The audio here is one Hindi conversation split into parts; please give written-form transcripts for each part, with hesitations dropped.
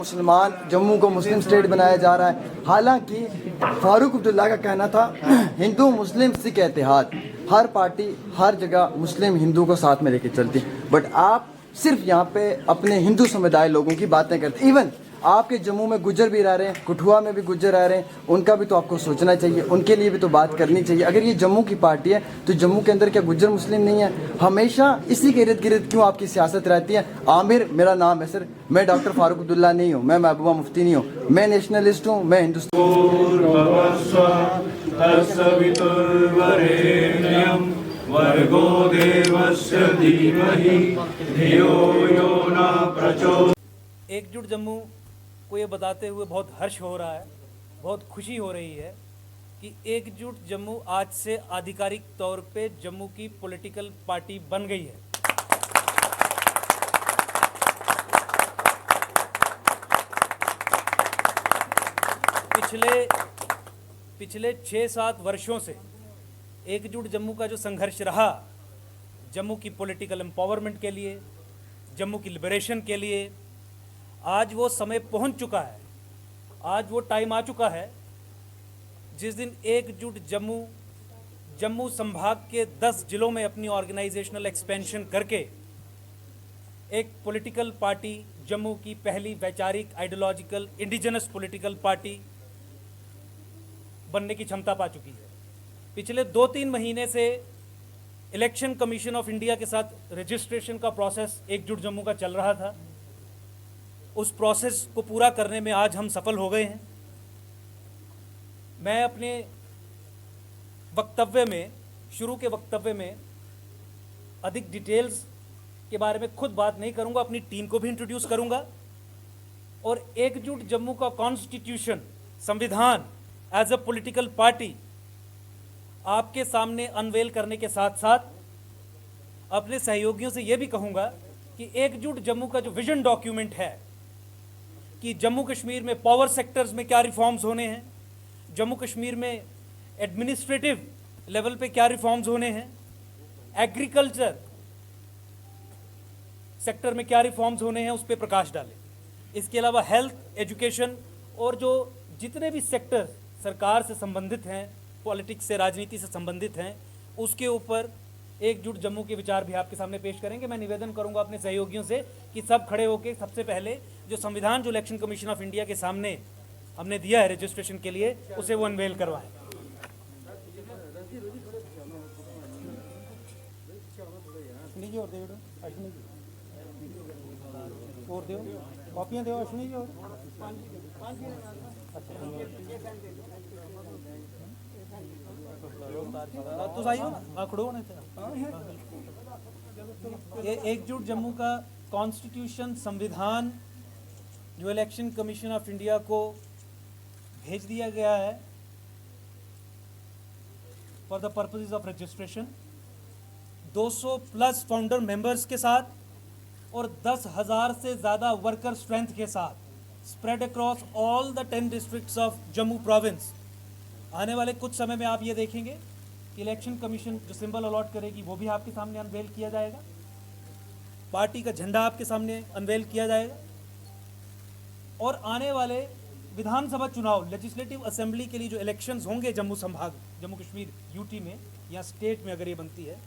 मुसलमान जम्मू को मुस्लिम स्टेट बनाया जा रहा है। हालांकि फारूक अब्दुल्ला का कहना था हिंदू मुस्लिम सिख इत्तेहाद, हर पार्टी हर जगह मुस्लिम हिंदू को साथ में लेके चलती, बट आप सिर्फ यहाँ पे अपने हिंदू समुदाय लोगों की बातें करते। इवन आपके जम्मू में गुज्जर भी रह रहे हैं, कठुआ में भी गुज्जर रह रहे हैं, उनका भी तो आपको सोचना चाहिए, उनके लिए भी तो बात करनी चाहिए। अगर ये जम्मू की पार्टी है तो जम्मू के अंदर क्या गुज्जर मुस्लिम नहीं है? हमेशा इसी के इर्द गिर्द क्यों आपकी सियासत रहती है? आमिर मेरा नाम है सर, मैं डॉक्टर फारूक अब्दुल्ला नहीं हूँ, मैं महबूबा मुफ्ती नहीं हूँ, मैं नेशनलिस्ट हूँ, मैं हिंदुस्तान। एकजुट जम्मू को ये बताते हुए बहुत हर्ष हो रहा है, बहुत खुशी हो रही है कि एकजुट जम्मू आज से आधिकारिक तौर पे जम्मू की पॉलिटिकल पार्टी बन गई है। पिछले 6-7 वर्षों से एकजुट जम्मू का जो संघर्ष रहा, जम्मू की पॉलिटिकल एम्पावरमेंट के लिए, जम्मू की लिबरेशन के लिए, आज वो समय पहुंच चुका है, आज वो टाइम आ चुका है जिस दिन एकजुट जम्मू संभाग के 10 जिलों में अपनी ऑर्गेनाइजेशनल एक्सपेंशन करके एक पॉलिटिकल पार्टी, जम्मू की पहली वैचारिक आइडियोलॉजिकल इंडिजिनस पॉलिटिकल पार्टी बनने की क्षमता पा चुकी है। पिछले 2-3 महीने से इलेक्शन कमीशन ऑफ इंडिया के साथ रजिस्ट्रेशन का प्रोसेस एकजुट जम्मू का चल रहा था। उस प्रोसेस को पूरा करने में आज हम सफल हो गए हैं। मैं अपने वक्तव्य में, शुरू के वक्तव्य में अधिक डिटेल्स के बारे में खुद बात नहीं करूंगा, अपनी टीम को भी इंट्रोड्यूस करूंगा और एकजुट जम्मू का कॉन्स्टिट्यूशन, संविधान एज अ पॉलिटिकल पार्टी आपके सामने अनवेल करने के साथ साथ अपने सहयोगियों से यह भी कहूंगा कि एकजुट जम्मू का जो विजन डॉक्यूमेंट है कि जम्मू कश्मीर में पावर सेक्टर्स में क्या रिफॉर्म्स होने हैं, जम्मू कश्मीर में एडमिनिस्ट्रेटिव लेवल पे क्या रिफॉर्म्स होने हैं, एग्रीकल्चर सेक्टर में क्या रिफॉर्म्स होने हैं, उस पर प्रकाश डालें। इसके अलावा हेल्थ, एजुकेशन और जो जितने भी सेक्टर सरकार से संबंधित हैं, पॉलिटिक्स से, राजनीति से संबंधित हैं, उसके ऊपर एकजुट जम्मू के विचार भी आपके सामने पेश करेंगे। मैं निवेदन करूंगा अपने सहयोगियों से कि सब खड़े होकर सबसे पहले जो संविधान, जो इलेक्शन कमीशन ऑफ इंडिया के सामने हमने दिया है रजिस्ट्रेशन के लिए, उसे वो अनवेल करवाएं। तो सही हो ना, खड़ो होने ये एकजुट जम्मू का कॉन्स्टिट्यूशन, संविधान जो इलेक्शन कमीशन ऑफ इंडिया को भेज दिया गया है for the purposes of registration, 200+ founder members के साथ और 10,000 से ज़्यादा वर्कर स्ट्रेंथ के साथ spread across all the 10 districts of Jammu province. आने वाले कुछ समय में आप ये देखेंगे कि इलेक्शन कमीशन जो सिंबल अलॉट करेगी वो भी आपके सामने अनवेल किया जाएगा, पार्टी का झंडा आपके सामने अनवेल किया जाएगा और आने वाले विधानसभा चुनाव, लेजिस्लेटिव असेंबली के लिए जो इलेक्शंस होंगे जम्मू संभाग, जम्मू कश्मीर यूटी में या स्टेट में अगर ये बनती है,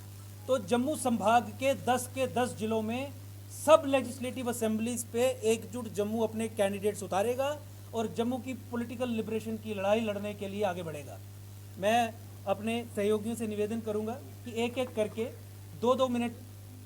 तो जम्मू संभाग के 10 जिलों में सब लेजिस्लेटिव असेंबलीज पे एकजुट जम्मू अपने कैंडिडेट्स उतारेगा और जम्मू की पॉलिटिकल लिबरेशन की लड़ाई लड़ने के लिए आगे बढ़ेगा। मैं अपने सहयोगियों से निवेदन करूंगा कि एक एक करके 2-2 मिनट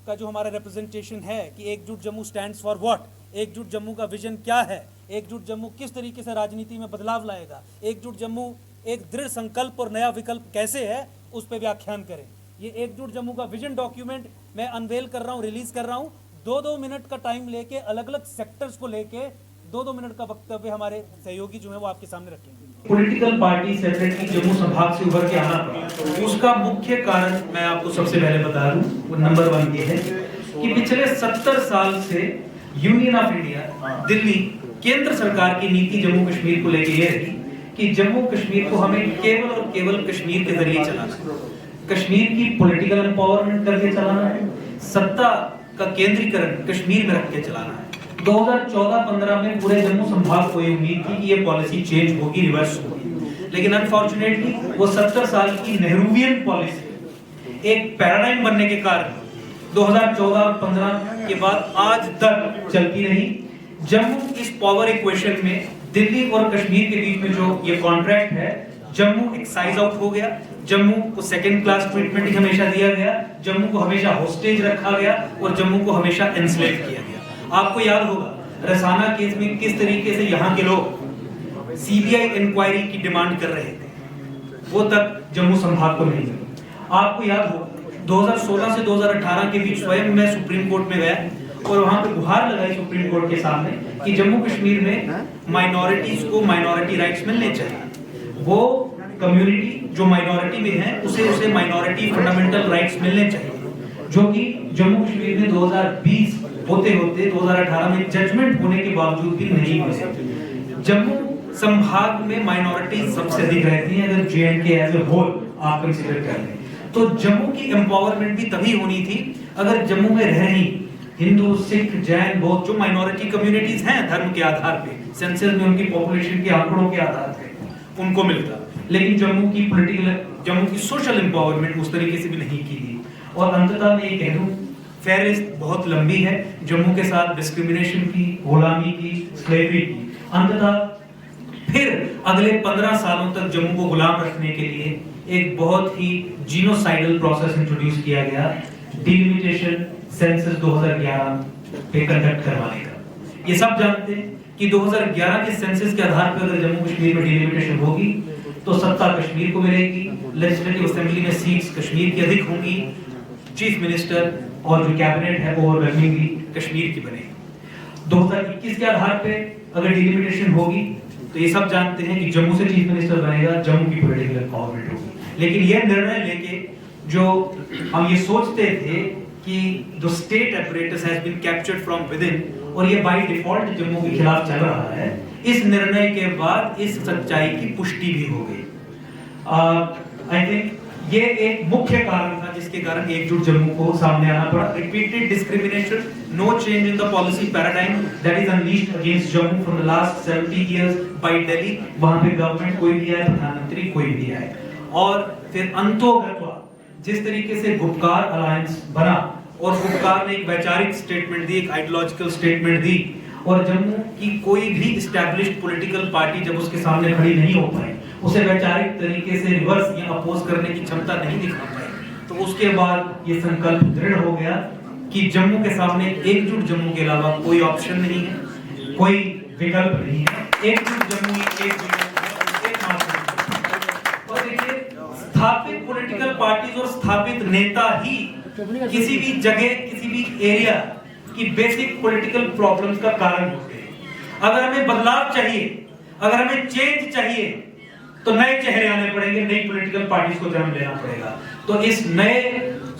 का जो हमारा रिप्रेजेंटेशन है कि एकजुट जम्मू स्टैंड्स फॉर व्हाट, एकजुट जम्मू का विजन क्या है, एकजुट जम्मू किस तरीके से राजनीति में बदलाव लाएगा, एकजुट जम्मू एक दृढ़ संकल्प और नया विकल्प कैसे है, उस पर व्याख्यान करें। ये एकजुट जम्मू का विजन डॉक्यूमेंट मैं अनवेल कर रहा हूँ, रिलीज कर रहा हूँ। 2-2 मिनट का टाइम लेके अलग अलग सेक्टर्स को लेके 2-2 मिनट का वक्तव्य हमारे सहयोगी जो है वो आपके सामने रखेंगे। पॉलिटिकल पार्टी सेपरेटली जम्मू संभाग से उभर के आना पड़ा, उसका मुख्य कारण मैं आपको सबसे पहले बता दूं, वो नंबर 1 ये है कि पिछले 70 साल से यूनियन ऑफ इंडिया, दिल्ली, केंद्र सरकार की नीति जम्मू कश्मीर को लेकर यह रही कि जम्मू कश्मीर को हमें केवल और केवल कश्मीर के जरिए चलाना है, कश्मीर की पॉलिटिकल एम्पावरमेंट करके चलाना है, सत्ता का केंद्रीकरण कश्मीर में रख के चलाना है। 2014-15 में पूरे जम्मू संभाग को ये उम्मीद थी कि ये पॉलिसी चेंज होगी, रिवर्स होगी, लेकिन अनफॉर्चुनेटली वो 70 साल की नेहरूवियन पॉलिसी एक पैराडाइम बनने के कारण 2014 और 15 के बाद आज तक चलती रही। जम्मू इस पावर इक्वेशन में दिल्ली और कश्मीर के बीच में जो ये कॉन्ट्रैक्ट है, जम्मू एक्साइज आउट हो गया, जम्मू को सेकंड क्लास ट्रीटमेंट हमेशा दिया गया, जम्मू को हमेशा होस्टेज रखा गया और जम्मू को हमेशा एनस्लेव किया गया। आपको याद होगा रसाना केस में किस तरीके से यहाँ के लोग सीबीआई इंक्वायरी की डिमांड कर रहे थे, वो तक जम्मू संभाग को नहीं मिली। आपको याद होगा 2016 से 2018 के बीच स्वयं मैं सुप्रीम कोर्ट में गया और वहां पे गुहार लगाई सुप्रीम कोर्ट के सामने कि जम्मू कश्मीर में माइनॉरिटीज को माइनॉरिटी राइट्स मिलने चाहिए। वो कम्युनिटी जो माइनॉरिटी में है उसे माइनॉरिटी फंडामेंटल राइट्स मिलने चाहिए, जो कि जम्मू कश्मीर में 2020 होते होते 2018 में जजमेंट होने के बावजूद भी नहीं हुए। जम्मू संभाग में माइनॉरिटी सबसे अधिक रहती है अगर जेएंडके एज ए होल आप कंसीडर कर लें, तो जम्मू की एम्पावरमेंट भी तभी होनी थी अगर जम्मू में रह रही हिंदू, सिख, जैन, बौद्ध जो माइनॉरिटी कम्युनिटीज हैं धर्म के आधार पे, सेंसस में उनकी पॉपुलेशन के आंकड़ों के आधार पे उनको मिलता, लेकिन जम्मू की सोशल एम्पावरमेंट उस तरीके से भी नहीं की गई। और अंततः मैं ये कह दूं फेहरिस्त बहुत लंबी है जम्मू के साथ डिस्क्रिमिनेशन की, गुलामी की, स्लेवरी की। अंततः फिर अगले 15 सालों तक जम्मू को गुलाम रखने के लिए एक बहुत ही जीनोसाइडल प्रोसेस इंट्रोड्यूस किया गया, डिलिमिटेशन सेंसस 2011 पे कंडक्ट करवाने का। ये सब जानते हैं कि 2011 के सेंसस के आधार पर अगर जम्मू कश्मीर में डिलिमिटेशन होगी तो सत्ता कश्मीर को मिलेगी, लेजिस्लेटिव असेंबली में सीट्स कश्मीर की अधिक होंगी, चीफ मिनिस्टर और जो कैबिनेट है ओवरवेलमिंगली कश्मीर की बनेगी। 2021 के आधार पे अगर डिलिमिटेशन होगी तो ये सब जानते हैं कि जम्मू से चीफ मिनिस्टर बनेगा, जम्मू की पॉलिटिकल एम्पावरमेंट होगी। लेकिन यह निर्णय लेके जो हम ये सोचते थे कि the state apparatus has been captured from within और ये बाय डिफॉल्ट जम्मू के खिलाफ चल रहा है, इस निर्णय के बाद इस सच्चाई की पुष्टि भी हो गई। आई थिंक ये एक मुख्य कारण था जिसके कारण एकजुट जम्मू को सामने आना पड़ा। Repeated discrimination, no change in the policy paradigm that is unleashed against Jammu from the last 70 years by Delhi. वहां पे गवर्नमेंट कोई भी आए, प्रधानमंत्री कोई भी आए, और फिर अंतोगत्वा जिस तरीके से गुपकार अलायंस बना और गुपकार ने एक वैचारिक स्टेटमेंट दी, एक आइडियोलॉजिकल स्टेटमेंट दी, और जम्मू की कोई भी एस्टैब्लिश्ड पॉलिटिकल पार्टी जब उसके सामने खड़ी नहीं हो पाई, उसे वैचारिक तरीके से रिवर्स या अपोज करने की क्षमता नहीं दिखा पाई, तो उसके बाद ये संकल्प दृढ़ हो गया कि जम्मू के सामने एकजुट जम्मू के अलावा कोई ऑप्शन नहीं है, कोई विकल्प नहीं है। एकजुट जम्मू और देखिए स्थापित पॉलिटिकल पार्टीज और स्थापित नेता ही किसी भी जगह, किसी भी एरिया की बेसिक पॉलिटिकल प्रॉब्लम्स का कारण होते हैं। अगर हमें बदलाव चाहिए, अगर हमें चेंज चाहिए, तो नए चेहरे आने पड़ेंगे, नई पॉलिटिकल पार्टीज को जन्म लेना पड़ेगा। तो इस नए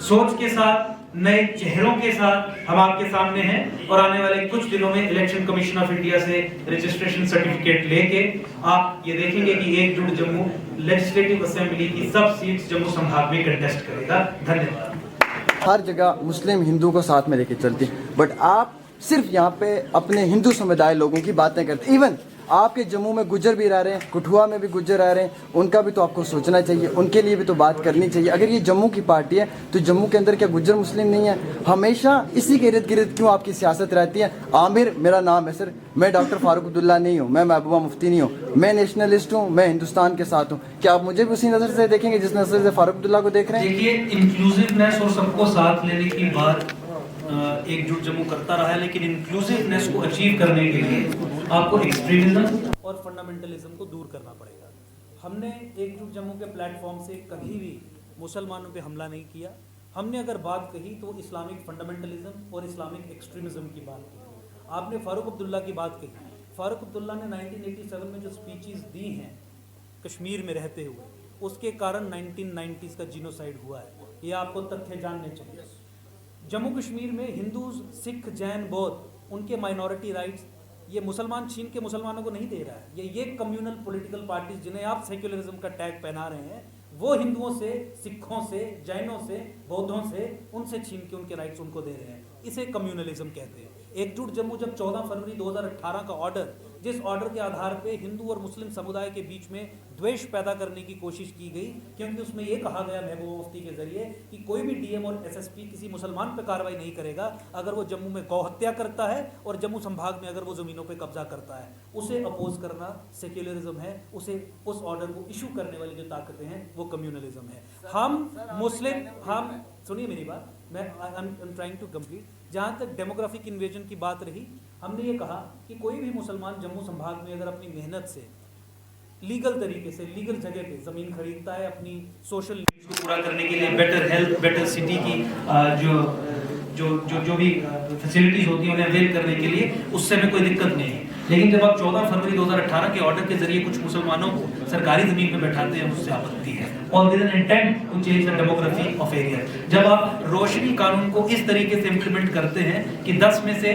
सोच के साथ, नए चेहरों के साथ हम आपके सामने हैं, और आने वाले कुछ दिनों में इलेक्शन कमीशन ऑफ इंडिया से रजिस्ट्रेशन सर्टिफिकेट लेके आप ये देखेंगे कि एकजुट जम्मू लेजिस्लेटिव असेंबली की सब सीट्स जम्मू संभाग में कंटेस्ट करेगा। धन्यवाद। हर जगह मुस्लिम हिंदू को साथ में लेके चलती, बट आप सिर्फ यहाँ पे अपने हिंदू समुदाय लोगों की बातें करते। इवन आपके जम्मू में गुज्जर भी रह रहे हैं, कठुआ में भी गुज्जर रह रहे हैं, उनका भी तो आपको सोचना चाहिए, उनके लिए भी तो बात करनी चाहिए। अगर ये जम्मू की पार्टी है तो जम्मू के अंदर क्या गुज्जर मुस्लिम नहीं है? हमेशा इसी के इर्द गिर्द क्यों आपकी सियासत रहती है? आमिर मेरा नाम है सर, मैं डॉक्टर फारूक अब्दुल्ला नहीं हूँ, मैं महबूबा मुफ्ती नहीं हूँ, मैं नेशनलिस्ट हूँ, मैं हिंदुस्तान के साथ हूँ। क्या आप मुझे भी उसी नज़र से देखेंगे जिस नज़र से फारूक अब्दुल्ला को देख रहे हैं? देखिए, इंक्लूसिवनेस और सबको साथ लेने की बात एकजुट जम्मू करता रहा है, लेकिन इंक्लूसिवनेस को अचीव करने के लिए आपको एक्सट्रीमिज्म और फंडामेंटलिज्म को दूर करना पड़ेगा। हमने एकजुट जम्मू के प्लेटफॉर्म से कभी भी मुसलमानों पे हमला नहीं किया। हमने अगर बात कही तो इस्लामिक फंडामेंटलिज्म और इस्लामिक एक्सट्रीमिज्म की बात की। आपने फारूक अब्दुल्ला की बात कही। फारूक अब्दुल्ला ने 1987 में जो स्पीचेस दी हैं कश्मीर में रहते हुए, उसके कारण 1990s का जीनोसाइड हुआ है। ये आपको तथ्य जानने चाहिए। जम्मू कश्मीर में हिंदू, सिख, जैन, बौद्ध, उनके माइनॉरिटी राइट्स ये मुसलमान छीन के मुसलमानों को नहीं दे रहा है। ये कम्युनल पॉलिटिकल पार्टीज जिन्हें आप सेक्युलरिज्म का टैग पहना रहे हैं, वो हिंदुओं से, सिखों से, जैनों से, बौद्धों से, उनसे छीन के उनके राइट्स उनको दे रहे हैं। इसे कम्युनलिज्म कहते हैं। एकजुट जम्मू जब 14 फरवरी 2018 का ऑर्डर, जिस ऑर्डर के आधार पे हिंदू और मुस्लिम समुदाय के बीच में द्वेष पैदा करने की कोशिश की गई, क्योंकि उसमें यह कहा गया महबूबा मुफ्ती के जरिए कि कोई भी डीएम और एसएसपी किसी मुसलमान पे कार्रवाई नहीं करेगा अगर वो जम्मू में गौ हत्या करता है और जम्मू संभाग में अगर वो जमीनों पे कब्जा करता है। उसे अपोज करना सेक्युलरिज्म है, उसे उस ऑर्डर को इशू करने वाली जो ताकतें हैं वो कम्युनलिज्म है। हम सुनिए मेरी बात, मैं I am trying to complete. जहाँ तक डेमोग्राफिक इन्वेजन की बात रही, हमने ये कहा कि कोई भी मुसलमान जम्मू संभाग में अगर अपनी मेहनत से लीगल तरीके से लीगल जगह पे जमीन खरीदता है अपनी सोशल नीड्स को पूरा करने के लिए, बेटर हेल्थ, बेटर सिटी की जो भी फैसिलिटीज होती हैं उन्हें अवेल करने के लिए, उससे हमें कोई दिक्कत नहीं है। लेकिन जब आप 14 फरवरी 2018 के ऑर्डर के जरिए कुछ मुसलमानों को सरकारी जमीन पे बैठाते हैं, उससे आपत्ति है। और there is an intent to change the demography of area. जब आप रोशनी कानून को इस तरीके से इंप्लीमेंट करते हैं कि 10 में से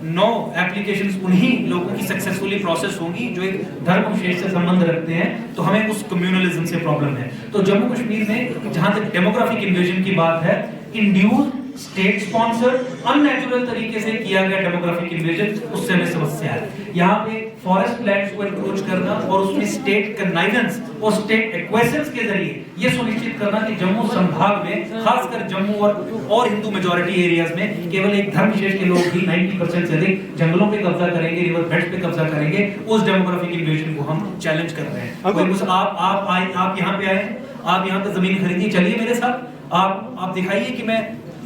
9 एप्लीकेशंस उन्हीं लोगों की सक्सेसफुली प्रोसेस होंगी जो एक धर्म विशेष से संबंध रखते हैं, तो हमें उस कम्युनलिज्म से प्रॉब्लम है। तो जम्मू कश्मीर में जहां तक डेमोग्राफिक इन्वेजन की बात है, इंड्यूस स्टेट स्पॉन्सर्ड अननेचुरल तरीके से किया गया डेमोग्राफिक इन्वेजन, उससे हमें समस्या है। यहाँ पे फॉरेस्ट लैंड्स को एनक्रोच करना और उसमें स्टेट कन्नाइवेंस और स्टेट एक्वेसेंस के जरिए ये सुनिश्चित करना कि जम्मू संभाग में, खासकर जम्मू और हिंदू मेजॉरिटी एरियाज में, केवल एक धर्म विशेष के लोग ही 90% से अधिक जंगलों पे कब्जा करेंगे, रिवर बेड्स पे कब्जा करेंगे, उस डेमोग्राफिक इन्वेजन को हम चैलेंज कर रहे हैं। आप यहाँ पे आए, आप यहाँ पे जमीन खरीदिए, चलिए मेरे साथ, आप दिखाइए कि मैं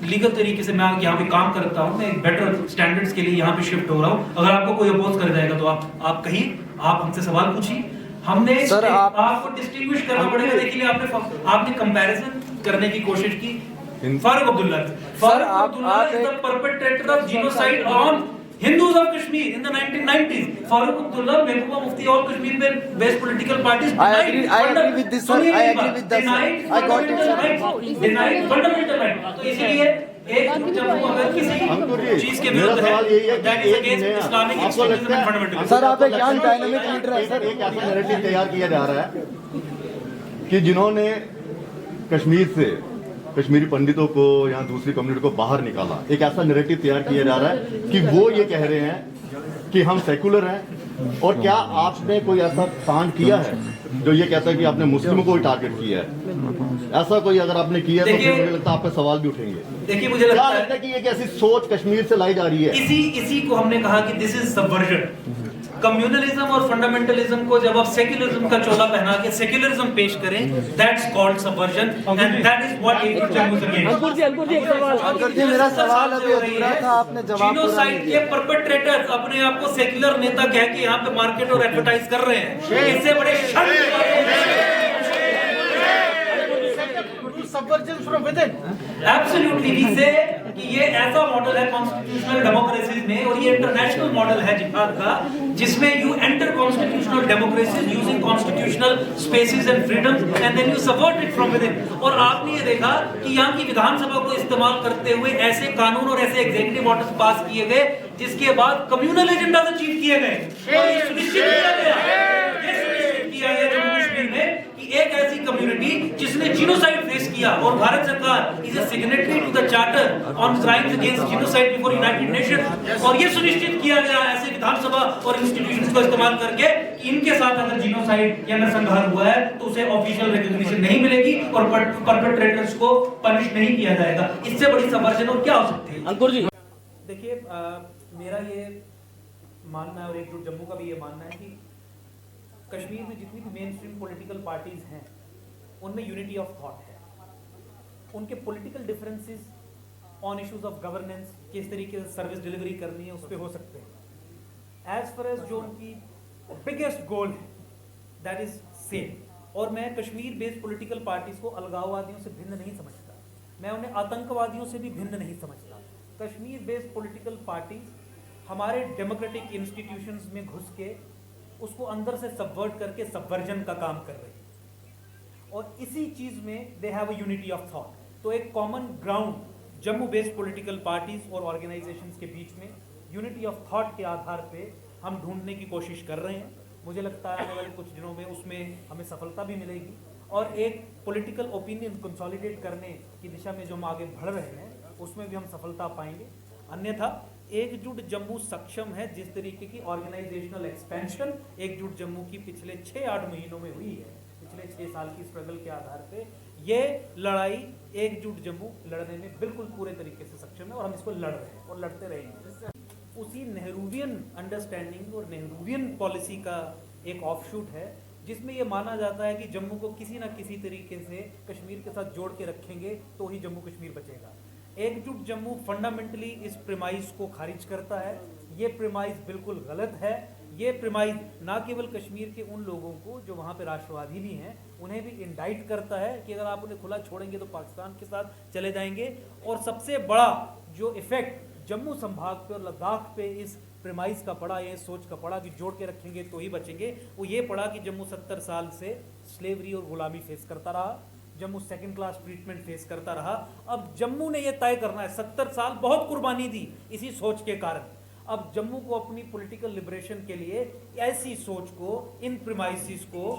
लीगल तरीके से मैं यहाँ पे काम करता हूँ, मैं एक बेटर स्टैंडर्ड्स के लिए यहाँ पे शिफ्ट हो रहा हूँ। अगर आपको कोई अपोज कर जाएगा तो आप कहिए, आप हमसे सवाल पूछिए। हमने सर आपको डिस्टिंग्विश करना पड़ेगा। देखिए आपने कंपैरिजन करने की कोशिश की। Farooq Abdullah is the perpetrator of genocide on Hindus of Kashmir in the 1990s. Farooq Abdullah, Mehbooba Mufti, all Kashmir-based political parties I agree with this, sir. I agree with that, sir. I got it, sir. Denied fundamental right. तो इसीलिए एक जब वो अगर किसी चीज के विरुद्ध है, that is against Islamic extremism and fundamentalism. Sir आप एक यंग डायनामिक लीडर हैं सर। एक ऐसा नैरेटिव तैयार किया जा रहा है कि जिन्होंने कश्मीर से कश्मीरी पंडितों को या दूसरी कम्युनिटी को बाहर निकाला, एक ऐसा नैरेटिव तैयार किया जा रहा है कि वो ये कह रहे हैं कि हम सेकुलर हैं। और क्या आपने कोई ऐसा कांड किया है जो ये कहता है कि आपने मुस्लिमों को ही टारगेट किया है? ऐसा कोई अगर आपने किया तो फिर मुझे लगता है आप पे सवाल भी उठेंगे। देखिए मुझे लगता है कि एक ऐसी सोच कश्मीर से लाई जा रही है। इसी को हमने कहा कि दिस इज सबवर्जन। कम्युनलिज्म और फंडामेंटलिज्म को जब आप सेक्युलरिज्म का चोला पहना के सेक्युलरिज्म पेश करें, that's called subversion and that is what it जम्मू अगेंस्ट। अंकुर जी एक सवाल। अंकुर जी मेरा सवाल अभी अधूरा था, आपने जवाब पूरा नहीं दिया। जीनोसाइड के परपेट्रेटर्स अपने आप को सेक्युलर नेता कह के यहाँ पे मार्केट और एडवर्टाइज कर रहे हैं। इससे बड़े शर्म की बात है। Subversion from within. Absolutely, we say कि ये ऐसा मॉडल है कॉन्स्टिट्यूशनल डेमोक्रेसीज में, और ये इंटरनेशनल मॉडल है जिहाद का, जिसमें you enter constitutional democracies using constitutional spaces and freedoms and then you subvert it from within. और आपने ये देखा कि यहाँ की विधानसभा को इस्तेमाल करते हुए ऐसे कानून और ऐसे एग्जीक्यूटिव ऑर्डर्स पास किए गए जिसके बाद कम्युनल एजेंडास अचीव किए गए। और ये सुनिश्चित किया गया जम्मू कश्मीर में कि एक ऐसी कम्युनिटी जिसने जीनोसाइड फेस किया, और भारत सरकार is a signatory to the charter on crimes against genocide before United Nations, और ये सुनिश्चित किया गया ऐसे विधानसभा और इंस्टीट्यूशंस को इस्तेमाल करके कि इनके साथ अगर जीनोसाइड या नरसंहार हुआ है तो उसे ऑफिशियल रिकॉग्निशन नहीं मिलेगी और परपेट्रेटर्स को पनिश नहीं किया जाएगा। इससे बड़ी सबवर्जन और क्या हो सकती है? अंकुर जी देखिए मेरा ये मानना है और एकजुट जम्मू का भी ये मानना है कि कश्मीर में जितनी भी मेन स्ट्रीम पॉलिटिकल पार्टीज हैं उनमें यूनिटी ऑफ थॉट है। उनके political differences on issues of governance, किस तरीके से सर्विस डिलीवरी करनी है, उस पर हो सकते हैं। एज फार एज जो उनकी बिगेस्ट गोल है दैट इज सेम। और मैं कश्मीर बेस्ड पॉलिटिकल पार्टीज को अलगाववादियों से भिन्न नहीं समझता, मैं उन्हें आतंकवादियों से भी भिन्न नहीं समझता। कश्मीर बेस्ड पॉलिटिकल पार्टीज हमारे डेमोक्रेटिक इंस्टीट्यूशंस में घुस के उसको अंदर से सबवर्ट करके सबवर्जन का काम कर रही है, और इसी चीज में they have a unity of thought. तो एक common ground Jammu based political parties और ऑर्गेनाइजेशंस के बीच में यूनिटी ऑफ थॉट के आधार पे हम ढूंढने की कोशिश कर रहे हैं। मुझे लगता है आने वाले कुछ दिनों में उसमें हमें सफलता भी मिलेगी, और एक पॉलिटिकल ओपिनियन कंसोलिडेट करने की दिशा में जो हम आगे बढ़ रहे हैं उसमें भी हम सफलता पाएंगे। अन्यथा एकजुट जम्मू सक्षम है। जिस तरीके की ऑर्गेनाइजेशनल एक्सपेंशन एकजुट जम्मू की पिछले 6-8 महीनों में हुई है, पिछले 6 साल की स्ट्रगल के आधार पे, ये लड़ाई एकजुट जम्मू लड़ने में बिल्कुल पूरे तरीके से सक्षम है और हम इसको लड़ रहे हैं और लड़ते रहेंगे। उसी नेहरूवियन अंडरस्टैंडिंग और नेहरूवियन पॉलिसी का एक ऑफशूट है जिसमें यह माना जाता है कि जम्मू को किसी ना किसी तरीके से कश्मीर के साथ जोड़ के रखेंगे तो ही जम्मू कश्मीर बचेगा। एकजुट जम्मू फंडामेंटली इस प्रेमाइज को खारिज करता है। ये प्रेमाइज बिल्कुल गलत है। ये प्रेमाइज ना केवल कश्मीर के उन लोगों को जो वहाँ पे राष्ट्रवादी भी हैं उन्हें भी इंडाइट करता है कि अगर आप उन्हें खुला छोड़ेंगे तो पाकिस्तान के साथ चले जाएंगे। और सबसे बड़ा जो इफेक्ट जम्मू संभाग पे और लद्दाख पे इस प्रेमाइज का पड़ा, ये सोच का पड़ा कि जोड़ के रखेंगे तो ही बचेंगे, वो ये पड़ा कि जम्मू 70 साल से स्लेवरी और गुलामी फेस करता रहा, Jammu second class treatment face करता रहा। अब जम्मू ने ये तय करना है, 70 साल बहुत कुर्बानी दी इसी सोच के कारण। अब जम्मू को अपनी पॉलिटिकल लिबरेशन के लिए ऐसी सोच को, इन प्रीमाइसिस को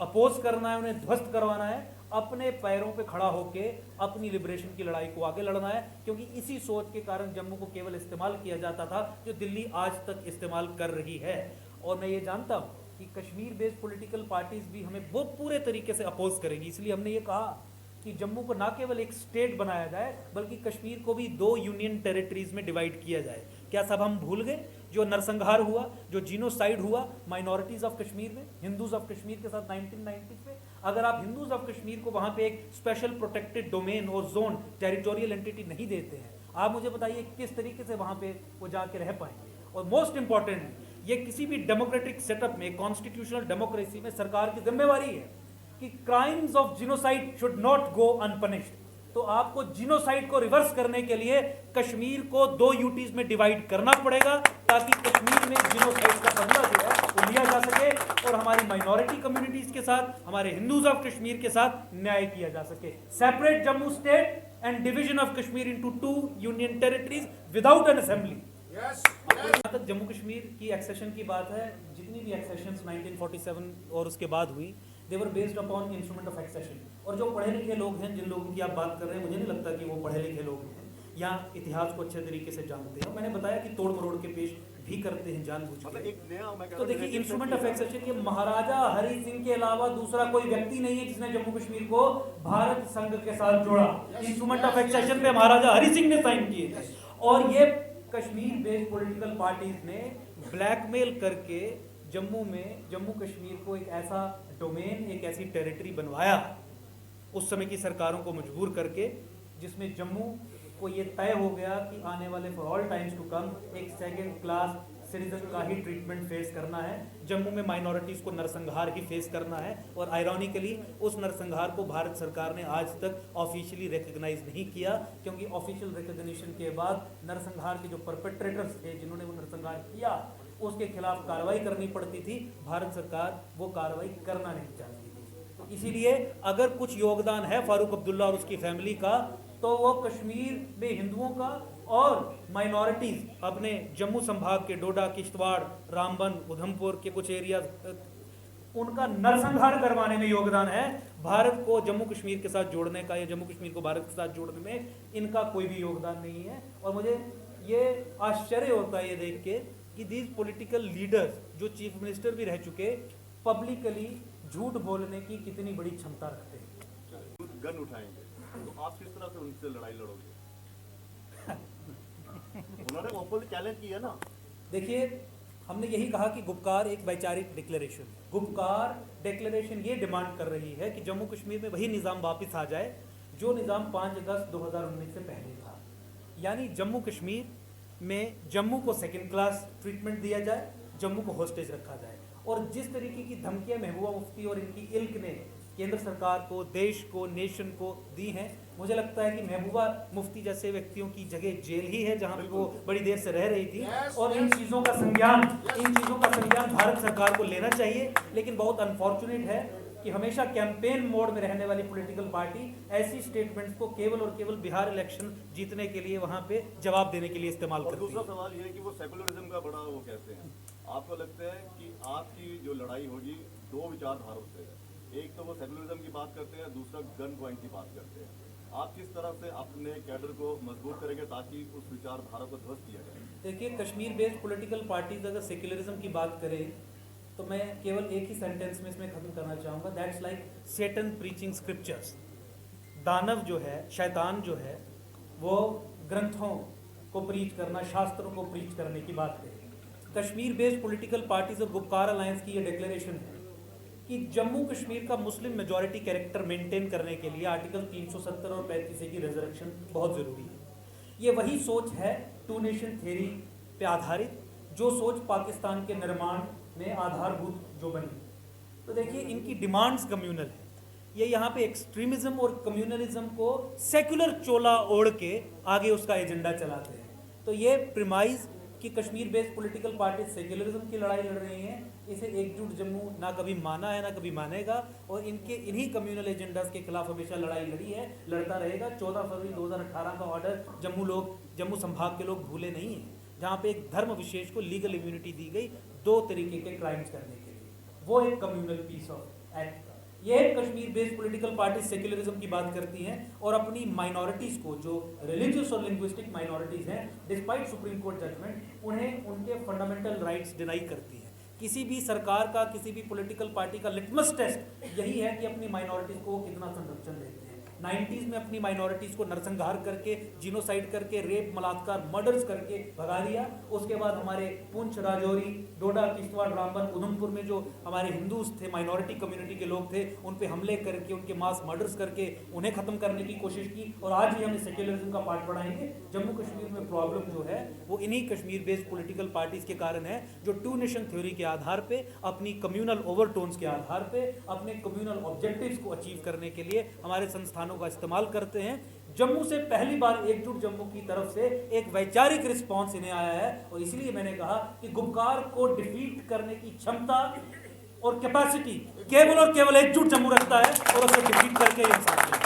अपोज करना है, उन्हें ध्वस्त करवाना है, अपने पैरों पे खड़ा होके अपनी लिबरेशन की लड़ाई को आगे लड़ना है। क्योंकि इसी सोच के कारण जम्मू को केवल इस्तेमाल किया जाता था जो दिल्ली आज तक इस्तेमाल कर रही है। और मैं ये जानता हूँ कि कश्मीर बेस्ड पॉलिटिकल पार्टीज भी हमें बहुत पूरे तरीके से अपोज करेंगी। इसलिए हमने ये कहा कि जम्मू को ना केवल एक स्टेट बनाया जाए बल्कि कश्मीर को भी 2 यूनियन टेरिटरीज में डिवाइड किया जाए। क्या सब हम भूल गए जो नरसंहार हुआ, जो जीनोसाइड हुआ माइनॉरिटीज ऑफ कश्मीर में, हिंदूज ऑफ कश्मीर के साथ 1990 में? अगर आप हिंदूज ऑफ कश्मीर को वहां पे एक स्पेशल प्रोटेक्टेड डोमेन और जोन, टेरिटोरियल एंटिटी नहीं देते हैं, आप मुझे बताइए किस तरीके से वहां पे वो जाके रह पाएंगे? और मोस्ट इंपॉर्टेंट, ये किसी भी डेमोक्रेटिक सेटअप में, कॉन्स्टिट्यूशनल डेमोक्रेसी में सरकार की जिम्मेवारी है कि crimes of genocide should not go unpunished. तो आपको जीनोसाइड को रिवर्स करने के लिए कश्मीर को 2 यूटीज में डिवाइड करना पड़ेगा ताकि कश्मीर में जीनोसाइड का बदला जो है वो लिया जा सके और हमारी माइनॉरिटी कम्युनिटीज के साथ, हमारे हिंदूज ऑफ कश्मीर के साथ न्याय किया जा सके। Separate Jammu state and division of Kashmir into 2 union territories without an assembly. जहाँ तक जम्मू कश्मीर की एक्सेशन की बात है, जितनी भी एक्सेशंस 1947 और उसके बाद हुई, they were based upon instrument of accession. और जो पढ़े लिखे लोग हैं, जिन लोगों की आप बात कर रहे हैं, मुझे नहीं लगता कि वो पढ़े लिखे लोग हैं या इतिहास को अच्छे तरीके से जानते हैं। मैंने बताया कि तोड़ मरोड़ के पेश भी करते हैं जानबूझ के। तो देखिए, इंस्ट्रूमेंट ऑफ एक्सेशन ये महाराजा हरि सिंह के अलावा दूसरा कोई व्यक्ति नहीं है जिसने जम्मू कश्मीर को भारत संघ के साथ जोड़ा। इंस्ट्रूमेंट ऑफ एक्सेशन पे महाराजा हरि सिंह ने साइन किए थे और ये कश्मीर बेस्ड पॉलिटिकल पार्टीज ने ब्लैकमेल करके जम्मू कश्मीर को एक ऐसा डोमेन, एक ऐसी टेरिटरी बनवाया उस समय की सरकारों को मजबूर करके, जिसमें जम्मू को ये तय हो गया कि आने वाले for all times to come एक सेकंड क्लास सिटीजन का ही ट्रीटमेंट फेस करना है। जम्मू में माइनॉरिटीज को नरसंहार ही फेस करना है। और आयरॉनिकली उस नरसंहार को भारत सरकार ने आज तक ऑफिशियली रिकग्नाइज नहीं किया, क्योंकि ऑफिशियल रिकग्निशन के बाद नरसंहार के जो परपेट्रेटर्स थे, जिन्होंने वो नरसंहार किया, उसके खिलाफ कार्रवाई करनी पड़ती थी। भारत सरकार वो कार्रवाई करना नहीं चाहती थी। तो इसीलिए अगर कुछ योगदान है फारूक अब्दुल्ला और उसकी फैमिली का, तो वो कश्मीर में हिंदुओं का और माइनॉरिटीज अपने जम्मू संभाग के डोडा, किश्तवाड़, रामबन, उधमपुर के कुछ एरिया, उनका नरसंहार करवाने में योगदान है। भारत को जम्मू कश्मीर के साथ जोड़ने का या जम्मू कश्मीर को भारत के साथ जोड़ने में इनका कोई भी योगदान नहीं है। और मुझे ये आश्चर्य होता है ये देख के कि दीज पॉलिटिकल लीडर्स जो चीफ मिनिस्टर भी रह चुके, पब्लिकली झूठ बोलने की कितनी बड़ी क्षमता रखते हैं। गन उठाएंगे तो आप किस तरह से उनसे लड़ाई लड़ोगे? उन्होंने ओपनली चैलेंज किया ना। देखिए, हमने यही कहा कि गुपकार एक वैचारिक डिक्लेरेशन, गुपकार डिक्लेरेशन ये डिमांड कर रही है कि जम्मू कश्मीर में वही निज़ाम वापस आ जाए जो निज़ाम 5 अगस्त 2019 से पहले था। यानी जम्मू कश्मीर में जम्मू को सेकंड क्लास ट्रीटमेंट दिया जाए, जम्मू को होस्टेज रखा जाए। और जिस तरीके की धमकियां महबूबा मुफ्ती और इनकी इल्क ने केंद्र सरकार को, देश को, नेशन को दी हैं, मुझे लगता है कि महबूबा मुफ्ती जैसे व्यक्तियों की जगह जेल ही है जहां वो बड़ी देर से रह रही थी। और इन चीज़ों का संज्ञान भारत सरकार को लेना चाहिए। लेकिन बहुत अनफॉर्चुनेट है कि हमेशा कैंपेन मोड में रहने वाली पॉलिटिकल पार्टी ऐसी स्टेटमेंट्स को केवल और केवल बिहार इलेक्शन जीतने के लिए वहां पे जवाब देने के लिए इस्तेमाल करती है। दूसरा सवाल ये है कि वो सेकुलरिज्म का बड़ा वो कहते हैं। आपको लगता है कि आपकी जो लड़ाई होगी 2 विचारधारों से है, एक तो वो सेकुलरिज्म की बात करते हैं, दूसरा गन पॉइंट की बात करते हैं। आप किस तरह से अपने कैडर को मजबूत करेंगे ताकि उस विचारधारा को ध्वस्त किया जाए? देखिए, कश्मीर बेस्ड पॉलिटिकल पार्टीज अगर सेक्युलरिज्म की बात करें तो मैं केवल एक ही सेंटेंस में इसमें खत्म करना चाहूँगा, that's like Satan preaching scriptures. दानव जो है, शैतान जो है, वो ग्रंथों को प्रीच करना, शास्त्रों को प्रीच करने की बात करें। कश्मीर बेस्ड पॉलिटिकल पार्टीज और गुपकार अलायंस की ये डिक्लेरेशन है कि जम्मू कश्मीर का मुस्लिम मेजॉरिटी कैरेक्टर मेंटेन करने के लिए आर्टिकल 370 और 35A की रिजर्वेशन बहुत ज़रूरी है। ये वही सोच है टू नेशन थ्योरी पे आधारित, जो सोच पाकिस्तान के निर्माण में आधारभूत जो बनी। तो देखिए, इनकी डिमांड्स कम्युनल है। ये यहाँ पे एक्सट्रीमिज्म और कम्युनलिज्म को सेक्युलर चोला ओढ़ के आगे उसका एजेंडा चलाते हैं। तो ये प्रिमाइज कि Kashmir based political party secularism की लड़ाई लड़ रही हैं, इसे एकजुट जम्मू ना कभी माना है ना कभी मानेगा, और इन्हीं कम्युनल एजेंडास के खिलाफ हमेशा लड़ाई लड़ी है, लड़ता रहेगा। 14 फरवरी 2018 का ऑर्डर जम्मू संभाग के लोग भूले नहीं हैं, जहाँ पे एक धर्म विशेष को लीगल इम्यूनिटी दी गई 2 तरीके के क्राइम्स करने के लिए। वो एक कम्युनल पीस ऑफ एक्ट। ये Kashmir based political party secularism की बात करती हैं और अपनी माइनॉरिटीज को, जो रिलीजियस और लिंग्विस्टिक माइनॉरिटीज हैं, डिस्पाइट सुप्रीम कोर्ट जजमेंट, उन्हें उनके फंडामेंटल राइट्स डिनाई करती हैं। किसी भी सरकार का, किसी भी पॉलिटिकल पार्टी का लिटमस टेस्ट यही है कि अपनी माइनॉरिटीज को कितना संरक्षण देते हैं। 90s में अपनी माइनॉरिटीज को नरसंहार करके, जीनोसाइड करके, रेप, बलात्कार, मर्डर्स करके भगा दिया। उसके बाद हमारे पुंछ, राजौरी, डोडा, किश्तवाड़, रामबन, उधमपुर में जो हमारे हिंदूज थे, माइनॉरिटी कम्युनिटी के लोग थे, उन पे हमले करके, उनके मास मर्डर्स करके उन्हें खत्म करने की कोशिश की। और आज भी हम सेक्युलरिज्म का पार्ट बढ़ाएंगे। जम्मू कश्मीर में प्रॉब्लम जो है वो इन्हीं कश्मीर बेस्ड पॉलिटिकल पार्टीज के कारण है, जो टू नेशन थ्योरी के आधार पे, अपनी कम्युनल ओवरटोन्स के आधार पे, अपने कम्युनल ऑब्जेक्टिव्स को अचीव करने के लिए हमारे संस्थानों का इस्तेमाल करते हैं। जम्मू से पहली बार एकजुट जम्मू की तरफ से एक वैचारिक रिस्पांस इन्हें आया है, और इसलिए मैंने कहा कि गुपकार को डिफीट करने की क्षमता और कैपेसिटी केवल और केवल एकजुट जम्मू रखता है, और उसे डिफीट करके ये इंसान